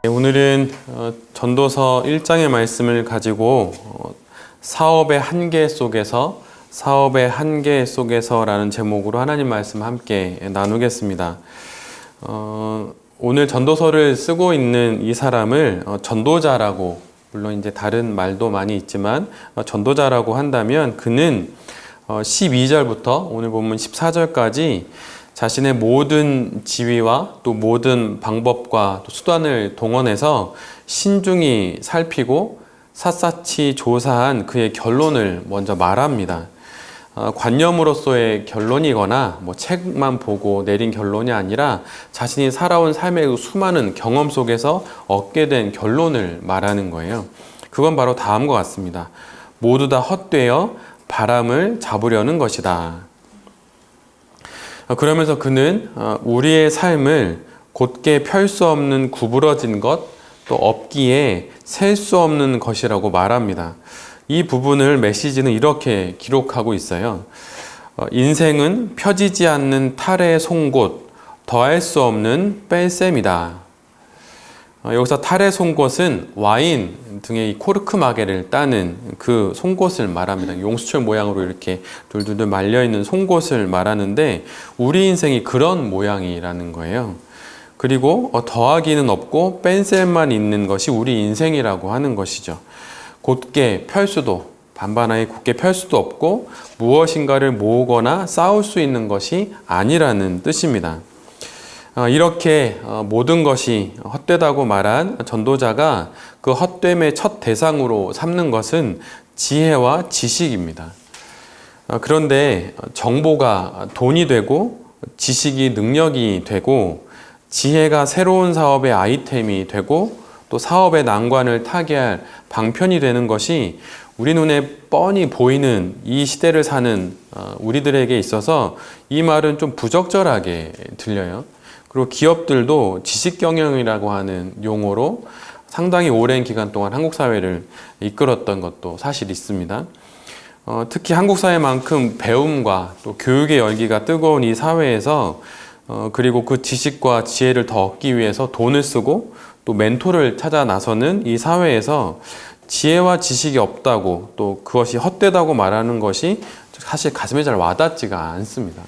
오늘은 전도서 1장의 말씀을 가지고 사업의 한계 속에서 라는 제목으로 하나님 말씀 함께 나누겠습니다. 오늘 전도서를 쓰고 있는 이 사람을 전도자라고, 물론 이제 다른 말도 많이 있지만 전도자라고 한다면, 그는 12절부터 오늘 본문 14절까지 자신의 모든 지위와 또 모든 방법과 또 수단을 동원해서 신중히 살피고 샅샅이 조사한 그의 결론을 먼저 말합니다. 관념으로서의 결론이거나 책만 보고 내린 결론이 아니라 자신이 살아온 삶의 수많은 경험 속에서 얻게 된 결론을 말하는 거예요. 그건 바로 다음과 같습니다. 모두 다 헛되어 바람을 잡으려는 것이다. 그러면서 그는 우리의 삶을 곧게 펼 수 없는 구부러진 것, 또 없기에 셀 수 없는 것이라고 말합니다. 이 부분을 메시지는 이렇게 기록하고 있어요. 인생은 펴지지 않는 탈의 송곳, 더할 수 없는 뺄셈이다. 여기서 탈의 송곳은 와인 등의 이 코르크 마개를 따는 그 송곳을 말합니다. 용수철 모양으로 이렇게 둘둘둘 말려있는 송곳을 말하는데, 우리 인생이 그런 모양이라는 거예요. 그리고 더하기는 없고 뺀셈만 있는 것이 우리 인생이라고 하는 것이죠. 곧게 펼 수도, 반반하게 곧게 펼 수도 없고 무엇인가를 모으거나 쌓을 수 있는 것이 아니라는 뜻입니다. 이렇게 모든 것이 헛되다고 말한 전도자가 그 헛됨의 첫 대상으로 삼는 것은 지혜와 지식입니다. 그런데 정보가 돈이 되고 지식이 능력이 되고 지혜가 새로운 사업의 아이템이 되고 또 사업의 난관을 타개할 방편이 되는 것이 우리 눈에 뻔히 보이는 이 시대를 사는 우리들에게 있어서 이 말은 좀 부적절하게 들려요. 그리고 기업들도 지식경영이라고 하는 용어로 상당히 오랜 기간 동안 한국 사회를 이끌었던 것도 사실 있습니다. 특히 한국 사회만큼 배움과 또 교육의 열기가 뜨거운 이 사회에서 그리고 그 지식과 지혜를 더 얻기 위해서 돈을 쓰고 또 멘토를 찾아 나서는 이 사회에서 지혜와 지식이 없다고, 또 그것이 헛되다고 말하는 것이 사실 가슴에 잘 와닿지가 않습니다.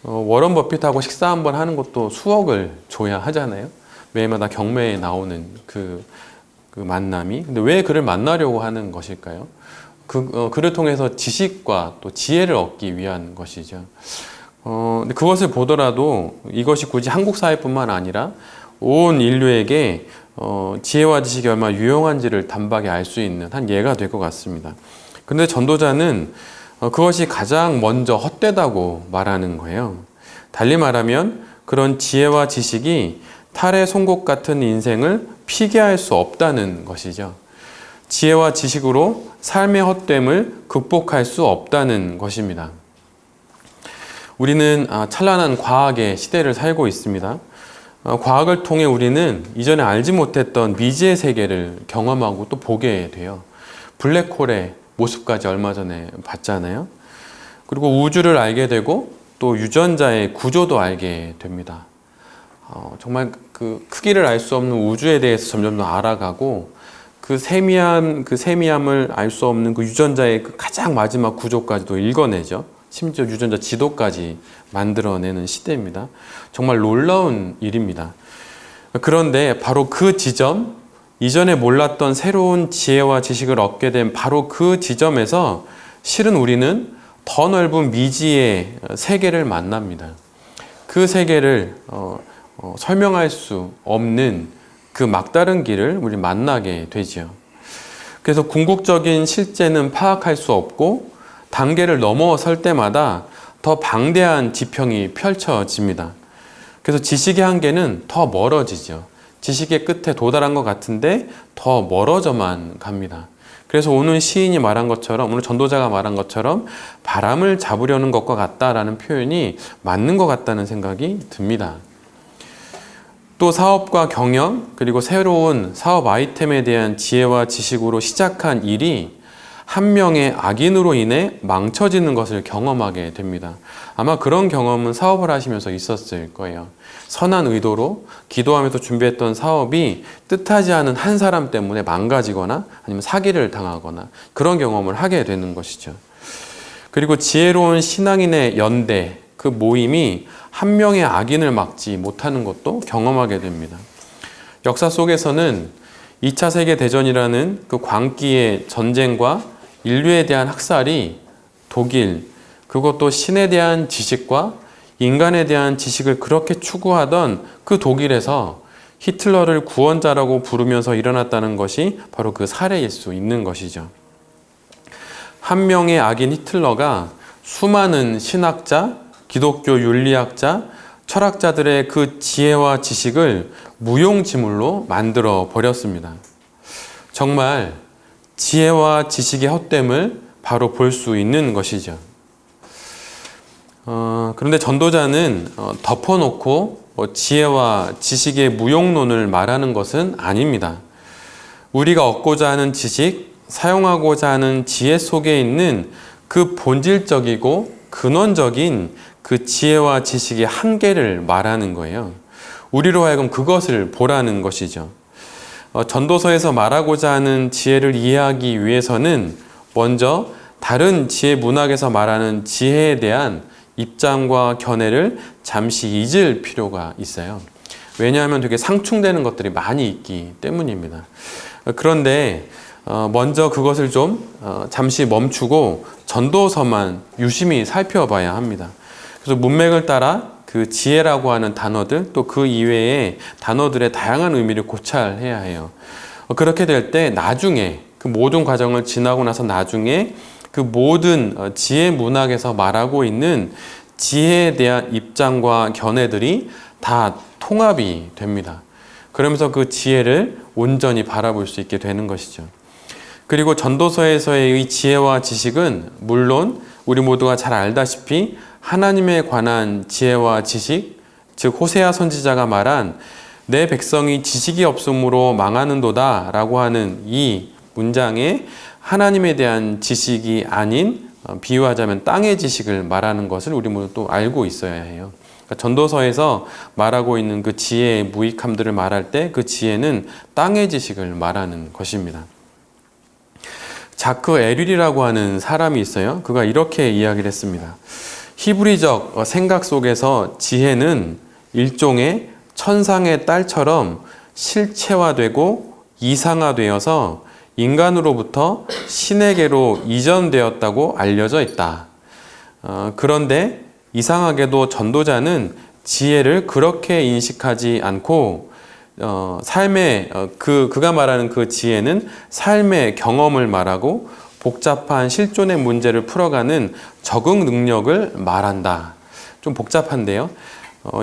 워런 버핏하고 식사 한번 하는 것도 수억을 줘야 하잖아요. 매일마다 경매에 나오는 그 만남이. 근데 왜 그를 만나려고 하는 것일까요? 그를 통해서 지식과 또 지혜를 얻기 위한 것이죠. 근데 그것을 보더라도 이것이 굳이 한국 사회뿐만 아니라 온 인류에게 지혜와 지식이 얼마나 유용한지를 단박에 알 수 있는 한 예가 될 것 같습니다. 근데 전도자는 그것이 가장 먼저 헛되다고 말하는 거예요. 달리 말하면 그런 지혜와 지식이 탈의 송곳 같은 인생을 피게 할 수 없다는 것이죠. 지혜와 지식으로 삶의 헛됨을 극복할 수 없다는 것입니다. 우리는 찬란한 과학의 시대를 살고 있습니다. 과학을 통해 우리는 이전에 알지 못했던 미지의 세계를 경험하고 또 보게 돼요. 블랙홀의 모습까지 얼마 전에 봤잖아요. 그리고 우주를 알게 되고 또 유전자의 구조도 알게 됩니다. 정말 그 크기를 알 수 없는 우주에 대해서 점점 더 알아가고 그 세미함을 알 수 없는 그 유전자의 그 가장 마지막 구조까지도 읽어내죠. 심지어 유전자 지도까지 만들어내는 시대입니다. 정말 놀라운 일입니다. 그런데 바로 그 지점, 이전에 몰랐던 새로운 지혜와 지식을 얻게 된 바로 그 지점에서 실은 우리는 더 넓은 미지의 세계를 만납니다. 그 세계를 설명할 수 없는 그 막다른 길을 우리 만나게 되죠. 그래서 궁극적인 실제는 파악할 수 없고 단계를 넘어설 때마다 더 방대한 지평이 펼쳐집니다. 그래서 지식의 한계는 더 멀어지죠. 지식의 끝에 도달한 것 같은데 더 멀어져만 갑니다. 그래서 오늘 시인이 말한 것처럼, 오늘 전도자가 말한 것처럼 바람을 잡으려는 것과 같다라는 표현이 맞는 것 같다는 생각이 듭니다. 또 사업과 경영, 그리고 새로운 사업 아이템에 대한 지혜와 지식으로 시작한 일이 한 명의 악인으로 인해 망쳐지는 것을 경험하게 됩니다. 아마 그런 경험은 사업을 하시면서 있었을 거예요. 선한 의도로 기도하면서 준비했던 사업이 뜻하지 않은 한 사람 때문에 망가지거나 아니면 사기를 당하거나 그런 경험을 하게 되는 것이죠. 그리고 지혜로운 신앙인의 연대, 그 모임이 한 명의 악인을 막지 못하는 것도 경험하게 됩니다. 역사 속에서는 2차 세계대전이라는 그 광기의 전쟁과 인류에 대한 학살이 독일, 그것도 신에 대한 지식과 인간에 대한 지식을 그렇게 추구하던 그 독일에서 히틀러를 구원자라고 부르면서 일어났다는 것이 바로 그 사례일 수 있는 것이죠. 한 명의 악인 히틀러가 수많은 신학자, 기독교 윤리학자, 철학자들의 그 지혜와 지식을 무용지물로 만들어 버렸습니다. 정말 지혜와 지식의 헛됨을 바로 볼 수 있는 것이죠. 그런데 전도자는 덮어놓고 지혜와 지식의 무용론을 말하는 것은 아닙니다. 우리가 얻고자 하는 지식, 사용하고자 하는 지혜 속에 있는 그 본질적이고 근원적인 그 지혜와 지식의 한계를 말하는 거예요. 우리로 하여금 그것을 보라는 것이죠. 전도서에서 말하고자 하는 지혜를 이해하기 위해서는 먼저 다른 지혜 문학에서 말하는 지혜에 대한 입장과 견해를 잠시 잊을 필요가 있어요. 왜냐하면 되게 상충되는 것들이 많이 있기 때문입니다. 그런데 먼저 그것을 좀 잠시 멈추고 전도서만 유심히 살펴봐야 합니다. 그래서 문맥을 따라 그 지혜라고 하는 단어들 또 그 이외의 단어들의 다양한 의미를 고찰해야 해요. 그렇게 될 때 나중에 그 모든 과정을 지나고 나서 나중에 그 모든 지혜 문학에서 말하고 있는 지혜에 대한 입장과 견해들이 다 통합이 됩니다. 그러면서 그 지혜를 온전히 바라볼 수 있게 되는 것이죠. 그리고 전도서에서의 이 지혜와 지식은 물론 우리 모두가 잘 알다시피 하나님에 관한 지혜와 지식, 즉 호세아 선지자가 말한 내 백성이 지식이 없으므로 망하는도다 라고 하는 이 문장에 하나님에 대한 지식이 아닌 비유하자면 땅의 지식을 말하는 것을 우리 모두 또 알고 있어야 해요. 그러니까 전도서에서 말하고 있는 그 지혜의 무익함들을 말할 때 그 지혜는 땅의 지식을 말하는 것입니다. 자크 에릴이라고 하는 사람이 있어요. 그가 이렇게 이야기를 했습니다. 히브리적 생각 속에서 지혜는 일종의 천상의 딸처럼 실체화되고 이상화되어서 인간으로부터 신에게로 이전되었다고 알려져 있다. 그런데 이상하게도 전도자는 지혜를 그렇게 인식하지 않고 삶의 그가 말하는 그 지혜는 삶의 경험을 말하고 복잡한 실존의 문제를 풀어가는 적응 능력을 말한다. 좀 복잡한데요.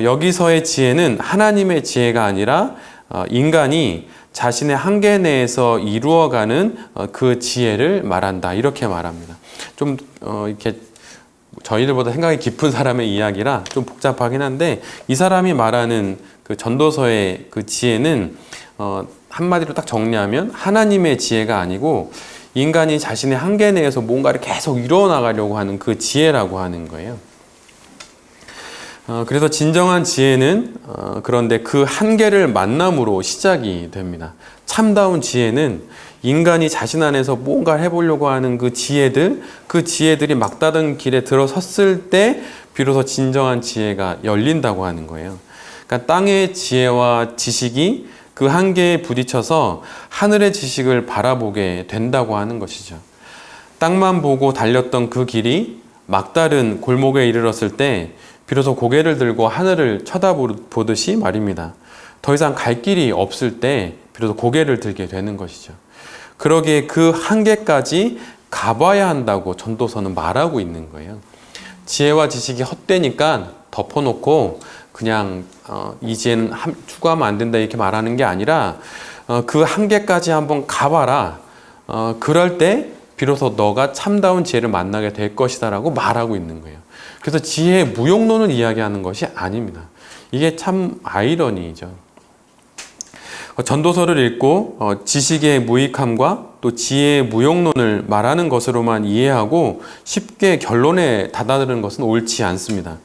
여기서의 지혜는 하나님의 지혜가 아니라 인간이 자신의 한계 내에서 이루어가는 그 지혜를 말한다. 이렇게 말합니다. 좀 이렇게 저희들보다 생각이 깊은 사람의 이야기라 좀 복잡하긴 한데 이 사람이 말하는 그 전도서의 그 지혜는 한마디로 딱 정리하면 하나님의 지혜가 아니고 인간이 자신의 한계 내에서 뭔가를 계속 이뤄나가려고 하는 그 지혜라고 하는 거예요. 그래서 진정한 지혜는 그런데 그 한계를 만남으로 시작이 됩니다. 참다운 지혜는 인간이 자신 안에서 뭔가를 해보려고 하는 그 지혜들이 막다른 길에 들어섰을 때 비로소 진정한 지혜가 열린다고 하는 거예요. 그러니까 땅의 지혜와 지식이 그 한계에 부딪혀서 하늘의 지식을 바라보게 된다고 하는 것이죠. 땅만 보고 달렸던 그 길이 막다른 골목에 이르렀을 때 비로소 고개를 들고 하늘을 쳐다보듯이 말입니다. 더 이상 갈 길이 없을 때 비로소 고개를 들게 되는 것이죠. 그러기에 그 한계까지 가봐야 한다고 전도서는 말하고 있는 거예요. 지혜와 지식이 헛되니까 덮어놓고 그냥 이제는 추구하면 안 된다 이렇게 말하는 게 아니라 그 한계까지 한번 가봐라. 그럴 때 비로소 너가 참다운 지혜를 만나게 될 것이다 라고 말하고 있는 거예요. 그래서 지혜의 무용론을 이야기하는 것이 아닙니다. 이게 참 아이러니죠. 전도서를 읽고 지식의 무익함과 또 지혜의 무용론을 말하는 것으로만 이해하고 쉽게 결론에 다다르는 것은 옳지 않습니다.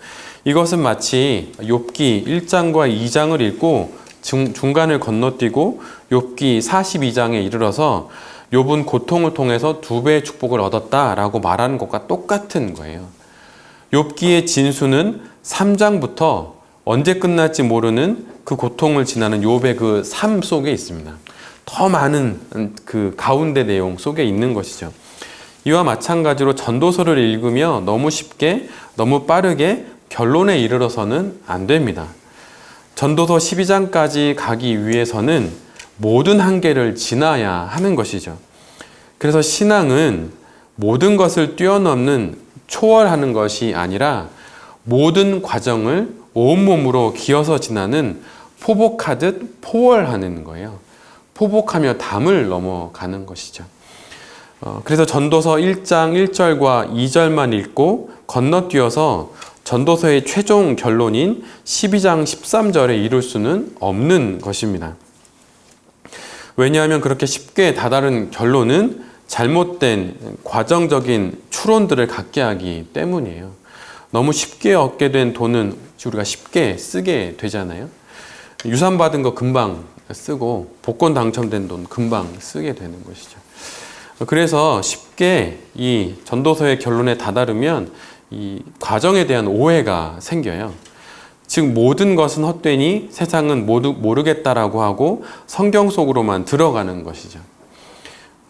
이것은 마치 욥기 1장과 2장을 읽고 중간을 건너뛰고 욥기 42장에 이르러서 욥은 고통을 통해서 2배의 축복을 얻었다라고 말하는 것과 똑같은 거예요. 욥기의 진수는 3장부터 언제 끝날지 모르는 그 고통을 지나는 욥의 그 삶 속에 있습니다. 더 많은 그 가운데 내용 속에 있는 것이죠. 이와 마찬가지로 전도서를 읽으며 너무 쉽게, 너무 빠르게 결론에 이르러서는 안 됩니다. 전도서 12장까지 가기 위해서는 모든 한계를 지나야 하는 것이죠. 그래서 신앙은 모든 것을 뛰어넘는 초월하는 것이 아니라 모든 과정을 온몸으로 기어서 지나는 포복하듯 포월하는 거예요. 포복하며 담을 넘어가는 것이죠. 그래서 전도서 1장 1절과 2절만 읽고 건너뛰어서 전도서의 최종 결론인 12장 13절에 이룰 수는 없는 것입니다. 왜냐하면 그렇게 쉽게 다다른 결론은 잘못된 과정적인 추론들을 갖게 하기 때문이에요. 너무 쉽게 얻게 된 돈은 우리가 쉽게 쓰게 되잖아요. 유산 받은 거 금방 쓰고 복권 당첨된 돈 금방 쓰게 되는 것이죠. 그래서 쉽게 이 전도서의 결론에 다다르면 이 과정에 대한 오해가 생겨요. 즉 모든 것은 헛되니 세상은 모르겠다라고 하고 성경 속으로만 들어가는 것이죠.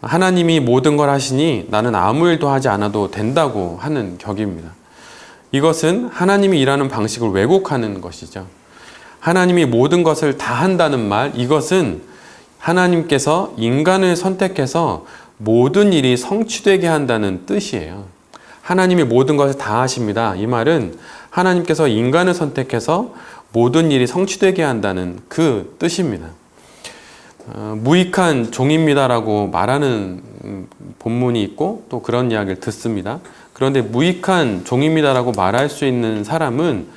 하나님이 모든 걸 하시니 나는 아무 일도 하지 않아도 된다고 하는 격입니다. 이것은 하나님이 일하는 방식을 왜곡하는 것이죠. 하나님이 모든 것을 다 한다는 말, 이것은 하나님께서 인간을 선택해서 모든 일이 성취되게 한다는 뜻이에요. 하나님이 모든 것을 다 하십니다. 이 말은 하나님께서 인간을 선택해서 모든 일이 성취되게 한다는 그 뜻입니다. 무익한 종입니다라고 말하는 본문이 있고 또 그런 이야기를 듣습니다. 그런데 무익한 종입니다라고 말할 수 있는 사람은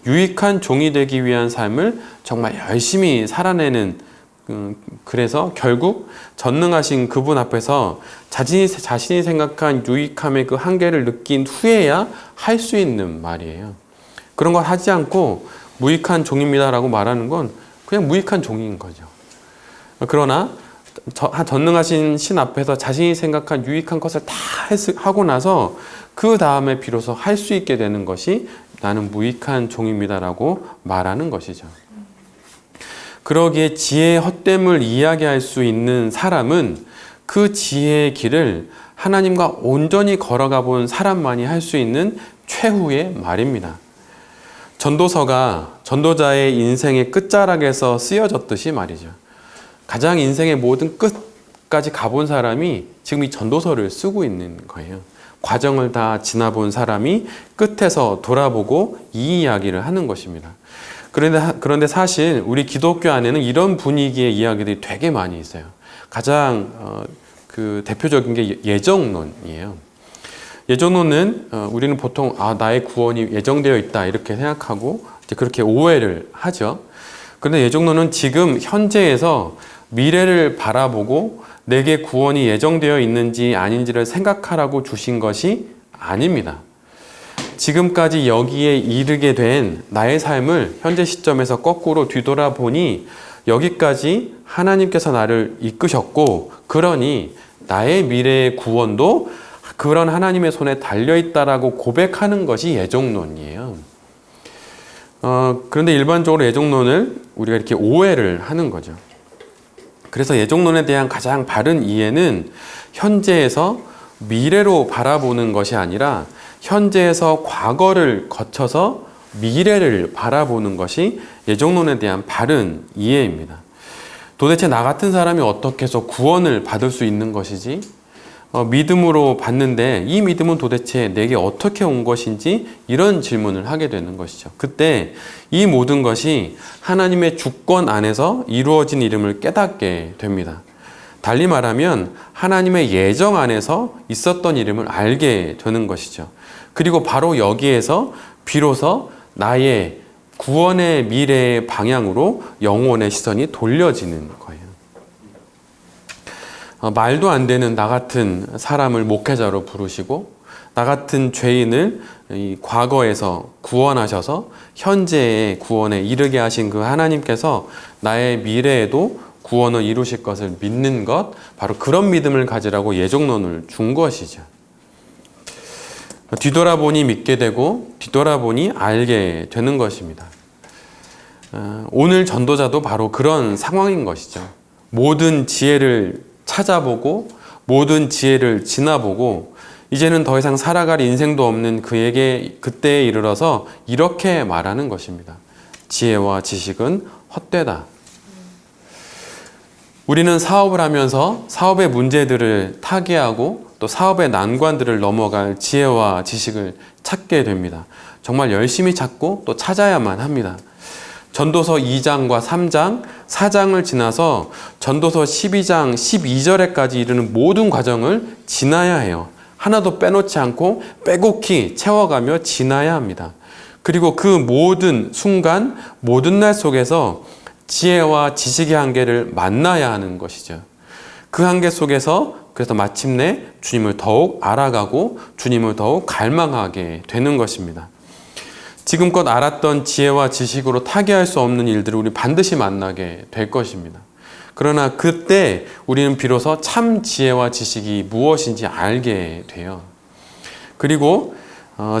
유익한 종이 되기 위한 삶을 정말 열심히 살아내는, 그래서 결국 전능하신 그분 앞에서 자신이 생각한 유익함의 그 한계를 느낀 후에야 할 수 있는 말이에요. 그런 걸 하지 않고 무익한 종입니다라고 말하는 건 그냥 무익한 종인 거죠. 그러나 전능하신 신 앞에서 자신이 생각한 유익한 것을 다 하고 나서 그 다음에 비로소 할 수 있게 되는 것이 나는 무익한 종입니다라고 말하는 것이죠. 그러기에 지혜의 헛됨을 이야기할 수 있는 사람은 그 지혜의 길을 하나님과 온전히 걸어가 본 사람만이 할 수 있는 최후의 말입니다. 전도서가 전도자의 인생의 끝자락에서 쓰여졌듯이 말이죠. 가장 인생의 모든 끝까지 가본 사람이 지금 이 전도서를 쓰고 있는 거예요. 과정을 다 지나본 사람이 끝에서 돌아보고 이 이야기를 하는 것입니다. 그런데 사실 우리 기독교 안에는 이런 분위기의 이야기들이 되게 많이 있어요. 가장 그 대표적인 게 예정론이에요. 예정론은 우리는 보통 나의 구원이 예정되어 있다 이렇게 생각하고 이제 그렇게 오해를 하죠. 그런데 예정론은 지금 현재에서 미래를 바라보고 내게 구원이 예정되어 있는지 아닌지를 생각하라고 주신 것이 아닙니다. 지금까지 여기에 이르게 된 나의 삶을 현재 시점에서 거꾸로 뒤돌아보니 여기까지 하나님께서 나를 이끄셨고, 그러니 나의 미래의 구원도 그런 하나님의 손에 달려있다라고 고백하는 것이 예정론이에요. 그런데 일반적으로 예정론을 우리가 이렇게 오해를 하는 거죠. 그래서 예정론에 대한 가장 바른 이해는 현재에서 미래로 바라보는 것이 아니라 현재에서 과거를 거쳐서 미래를 바라보는 것이 예정론에 대한 바른 이해입니다. 도대체 나 같은 사람이 어떻게 해서 구원을 받을 수 있는 것이지? 믿음으로 받는데 이 믿음은 도대체 내게 어떻게 온 것인지 이런 질문을 하게 되는 것이죠. 그때 이 모든 것이 하나님의 주권 안에서 이루어진 이름을 깨닫게 됩니다. 달리 말하면 하나님의 예정 안에서 있었던 이름을 알게 되는 것이죠. 그리고 바로 여기에서 비로소 나의 구원의 미래의 방향으로 영혼의 시선이 돌려지는 거예요. 말도 안 되는 나 같은 사람을 목회자로 부르시고 나 같은 죄인을 이 과거에서 구원하셔서 현재의 구원에 이르게 하신 그 하나님께서 나의 미래에도 구원을 이루실 것을 믿는 것, 바로 그런 믿음을 가지라고 예정론을 준 것이죠. 뒤돌아보니 믿게 되고 뒤돌아보니 알게 되는 것입니다. 오늘 전도자도 바로 그런 상황인 것이죠. 모든 지혜를 찾아보고 모든 지혜를 지나보고 이제는 더 이상 살아갈 인생도 없는 그에게 그때에 이르러서 이렇게 말하는 것입니다. 지혜와 지식은 헛되다. 우리는 사업을 하면서 사업의 문제들을 타개하고 또 사업의 난관들을 넘어갈 지혜와 지식을 찾게 됩니다. 정말 열심히 찾고 또 찾아야만 합니다. 전도서 2장과 3장, 4장을 지나서 전도서 12장, 12절에까지 이르는 모든 과정을 지나야 해요. 하나도 빼놓지 않고 빼곡히 채워가며 지나야 합니다. 그리고 그 모든 순간, 모든 날 속에서 지혜와 지식의 한계를 만나야 하는 것이죠. 그 한계 속에서 그래서 마침내 주님을 더욱 알아가고 주님을 더욱 갈망하게 되는 것입니다. 지금껏 알았던 지혜와 지식으로 타개할 수 없는 일들을 우리 반드시 만나게 될 것입니다. 그러나 그때 우리는 비로소 참 지혜와 지식이 무엇인지 알게 돼요. 그리고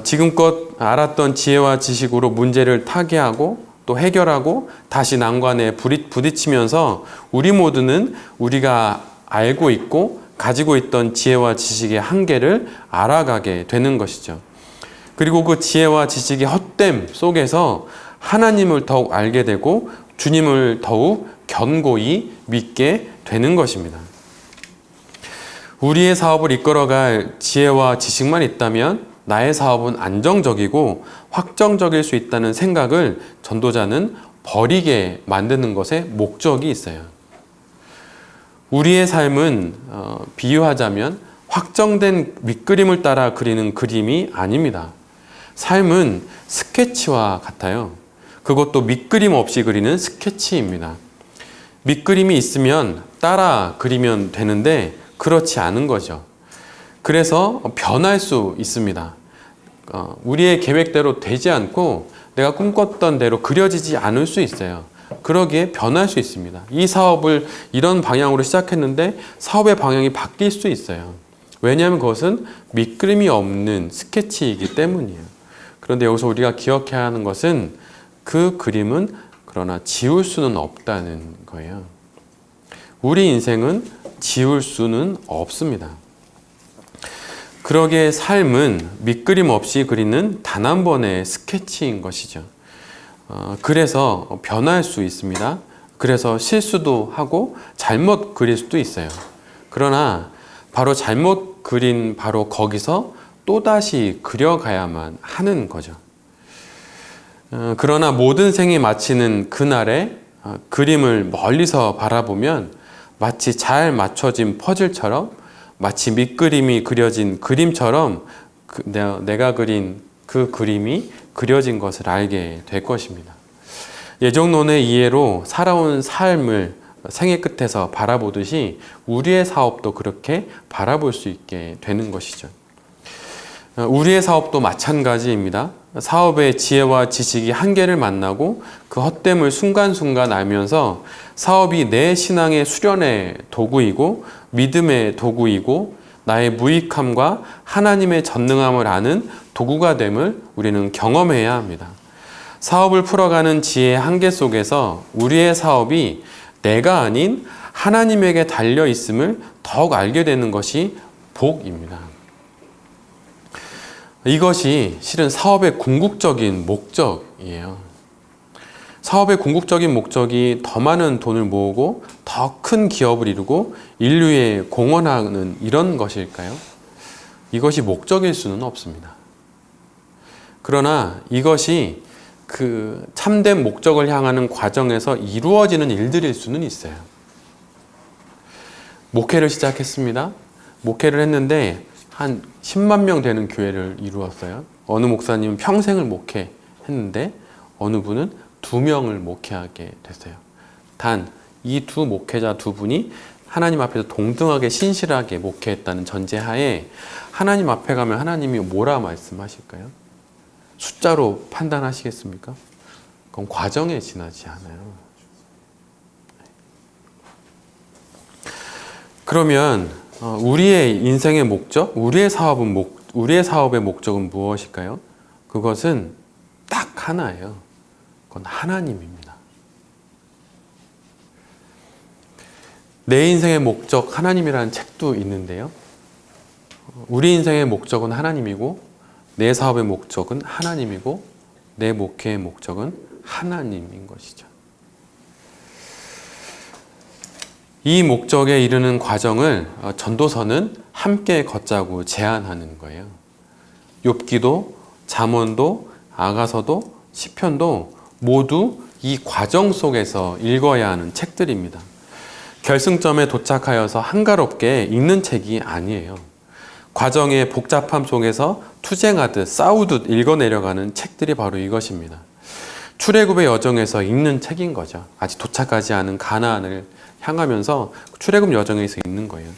지금껏 알았던 지혜와 지식으로 문제를 타개하고 또 해결하고 다시 난관에 부딪히면서 우리 모두는 우리가 알고 있고 가지고 있던 지혜와 지식의 한계를 알아가게 되는 것이죠. 그리고 그 지혜와 지식의 헛됨 속에서 하나님을 더욱 알게 되고 주님을 더욱 견고히 믿게 되는 것입니다. 우리의 사업을 이끌어갈 지혜와 지식만 있다면 나의 사업은 안정적이고 확정적일 수 있다는 생각을 전도자는 버리게 만드는 것에 목적이 있어요. 우리의 삶은 비유하자면 확정된 밑그림을 따라 그리는 그림이 아닙니다. 삶은 스케치와 같아요. 그것도 밑그림 없이 그리는 스케치입니다. 밑그림이 있으면 따라 그리면 되는데 그렇지 않은 거죠. 그래서 변할 수 있습니다. 우리의 계획대로 되지 않고 내가 꿈꿨던 대로 그려지지 않을 수 있어요. 그러기에 변할 수 있습니다. 이 사업을 이런 방향으로 시작했는데 사업의 방향이 바뀔 수 있어요. 왜냐하면 그것은 밑그림이 없는 스케치이기 때문이에요. 그런데 여기서 우리가 기억해야 하는 것은 그 그림은 그러나 지울 수는 없다는 거예요. 우리 인생은 지울 수는 없습니다. 그러기에 삶은 밑그림 없이 그리는 단 한 번의 스케치인 것이죠. 그래서 변할 수 있습니다. 그래서 실수도 하고 잘못 그릴 수도 있어요. 그러나 바로 잘못 그린 바로 거기서 또다시 그려가야만 하는 거죠. 그러나 모든 생이 마치는 그날에 그림을 멀리서 바라보면 마치 잘 맞춰진 퍼즐처럼 마치 밑그림이 그려진 그림처럼 내가 그린 그 그림이 그려진 것을 알게 될 것입니다. 예정론의 이해로 살아온 삶을 생애 끝에서 바라보듯이 우리의 사업도 그렇게 바라볼 수 있게 되는 것이죠. 우리의 사업도 마찬가지입니다. 사업의 지혜와 지식이 한계를 만나고 그 헛됨을 순간순간 알면서 사업이 내 신앙의 수련의 도구이고 믿음의 도구이고 나의 무익함과 하나님의 전능함을 아는 도구가 됨을 우리는 경험해야 합니다. 사업을 풀어가는 지혜의 한계 속에서 우리의 사업이 내가 아닌 하나님에게 달려 있음을 더욱 알게 되는 것이 복입니다. 이것이 실은 사업의 궁극적인 목적이에요. 사업의 궁극적인 목적이 더 많은 돈을 모으고 더 큰 기업을 이루고 인류에 공헌하는 이런 것일까요? 이것이 목적일 수는 없습니다. 그러나 이것이 그 참된 목적을 향하는 과정에서 이루어지는 일들일 수는 있어요. 목회를 시작했습니다. 목회를 했는데 한 10만 명 되는 교회를 이루었어요. 어느 목사님은 평생을 목회했는데 어느 분은 2명을 목회하게 됐어요. 단 이 두 목회자 두 분이 하나님 앞에서 동등하게 신실하게 목회했다는 전제하에 하나님 앞에 가면 하나님이 뭐라 말씀하실까요? 숫자로 판단하시겠습니까? 그건 과정에 지나지 않아요. 그러면 우리의 인생의 목적, 우리의 사업의 목적은 무엇일까요? 그것은 딱 하나예요. 그건 하나님입니다. 내 인생의 목적, 하나님이라는 책도 있는데요. 우리 인생의 목적은 하나님이고, 내 사업의 목적은 하나님이고, 내 목회의 목적은 하나님인 것이죠. 이 목적에 이르는 과정을 전도서는 함께 걷자고 제안하는 거예요. 욥기도, 잠언도, 아가서도, 시편도 모두 이 과정 속에서 읽어야 하는 책들입니다. 결승점에 도착하여서 한가롭게 읽는 책이 아니에요. 과정의 복잡함 속에서 투쟁하듯 싸우듯 읽어내려가는 책들이 바로 이것입니다. 출애굽의 여정에서 읽는 책인 거죠. 아직 도착하지 않은 가나안을 향하면서 출애굽 여정에서 읽는 거예요.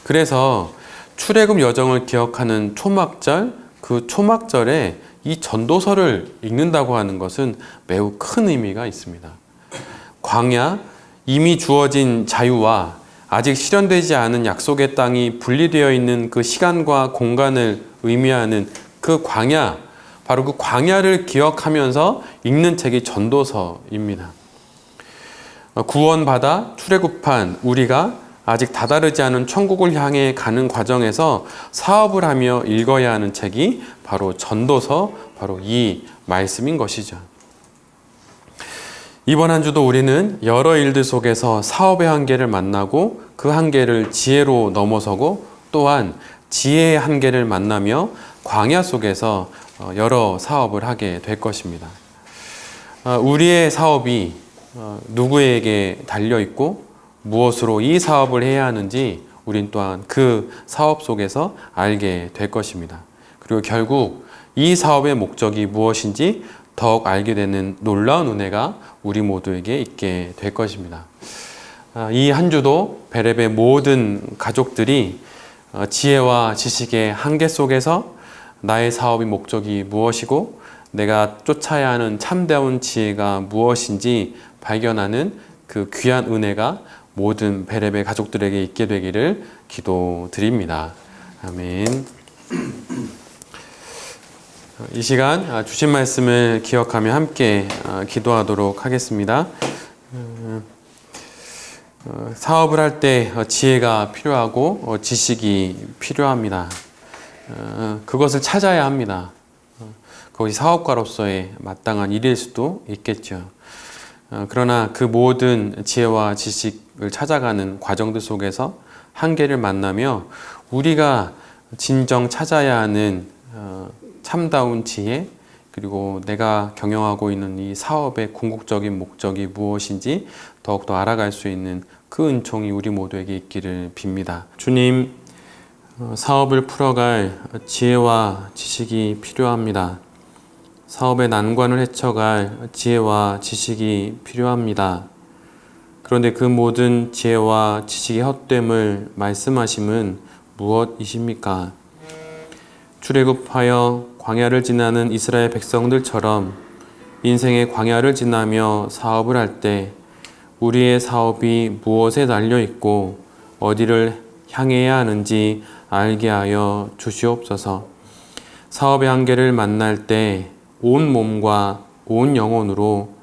그래서 출애굽 여정을 기억하는 초막절, 그 초막절에 이 전도서를 읽는다고 하는 것은 매우 큰 의미가 있습니다. 광야, 이미 주어진 자유와 아직 실현되지 않은 약속의 땅이 분리되어 있는 그 시간과 공간을 의미하는 그 광야, 바로 그 광야를 기억하면서 읽는 책이 전도서입니다. 구원받아 출애굽한 우리가 아직 다다르지 않은 천국을 향해 가는 과정에서 사업을 하며 읽어야 하는 책이 바로 전도서, 바로 이 말씀인 것이죠. 이번 한 주도 우리는 여러 일들 속에서 사업의 한계를 만나고 그 한계를 지혜로 넘어서고 또한 지혜의 한계를 만나며 광야 속에서 여러 사업을 하게 될 것입니다. 우리의 사업이 누구에게 달려있고 무엇으로 이 사업을 해야 하는지 우린 또한 그 사업 속에서 알게 될 것입니다. 그리고 결국 이 사업의 목적이 무엇인지 더욱 알게 되는 놀라운 은혜가 우리 모두에게 있게 될 것입니다. 이 한 주도 베레베 모든 가족들이 지혜와 지식의 한계 속에서 나의 사업의 목적이 무엇이고 내가 쫓아야 하는 참다운 지혜가 무엇인지 발견하는 그 귀한 은혜가 모든 베레베 가족들에게 있게 되기를 기도드립니다. 아멘. 이 시간 주신 말씀을 기억하며 함께 기도하도록 하겠습니다. 사업을 할 때 지혜가 필요하고 지식이 필요합니다. 그것을 찾아야 합니다. 그것이 사업가로서의 마땅한 일일 수도 있겠죠. 그러나 그 모든 지혜와 지식을 찾아가는 과정들 속에서 한계를 만나며 우리가 진정 찾아야 하는 참다운 지혜, 그리고 내가 경영하고 있는 이 사업의 궁극적인 목적이 무엇인지 더욱더 알아갈 수 있는 그 은총이 우리 모두에게 있기를 빕니다. 주님, 사업을 풀어갈 지혜와 지식이 필요합니다. 사업의 난관을 헤쳐갈 지혜와 지식이 필요합니다. 그런데 그 모든 지혜와 지식의 헛됨을 말씀하심은 무엇이십니까? 출애굽하여 광야를 지나는 이스라엘 백성들처럼 인생의 광야를 지나며 사업을 할 때 우리의 사업이 무엇에 달려 있고 어디를 향해야 하는지 알게 하여 주시옵소서. 사업의 한계를 만날 때 온 몸과 온 영혼으로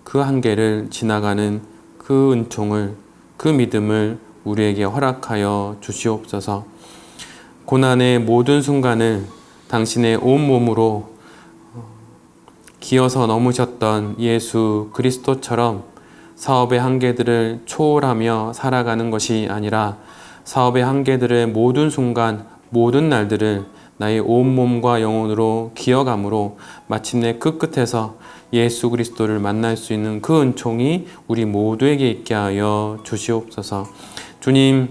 그 한계를 지나가는 그 은총을, 그 믿음을 우리에게 허락하여 주시옵소서. 고난의 모든 순간을 당신의 온 몸으로 기어서 넘으셨던 예수 그리스도처럼 사업의 한계들을 초월하며 살아가는 것이 아니라 사업의 한계들의 모든 순간, 모든 날들을 나의 온몸과 영혼으로 기어감으로 마침내 그 끝에서 예수 그리스도를 만날 수 있는 그 은총이 우리 모두에게 있게 하여 주시옵소서. 주님,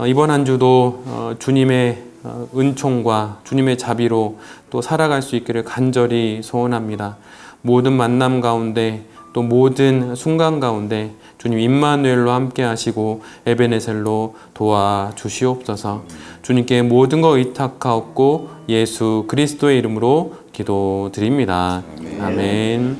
이번 한 주도 주님의 은총과 주님의 자비로 또 살아갈 수 있기를 간절히 소원합니다. 모든 만남 가운데 또 모든 순간 가운데 주님 임마누엘로 함께 하시고 에베네셀로 도와주시옵소서. 주님께 모든 거 의탁하옵고 예수 그리스도의 이름으로 기도드립니다. 아멘.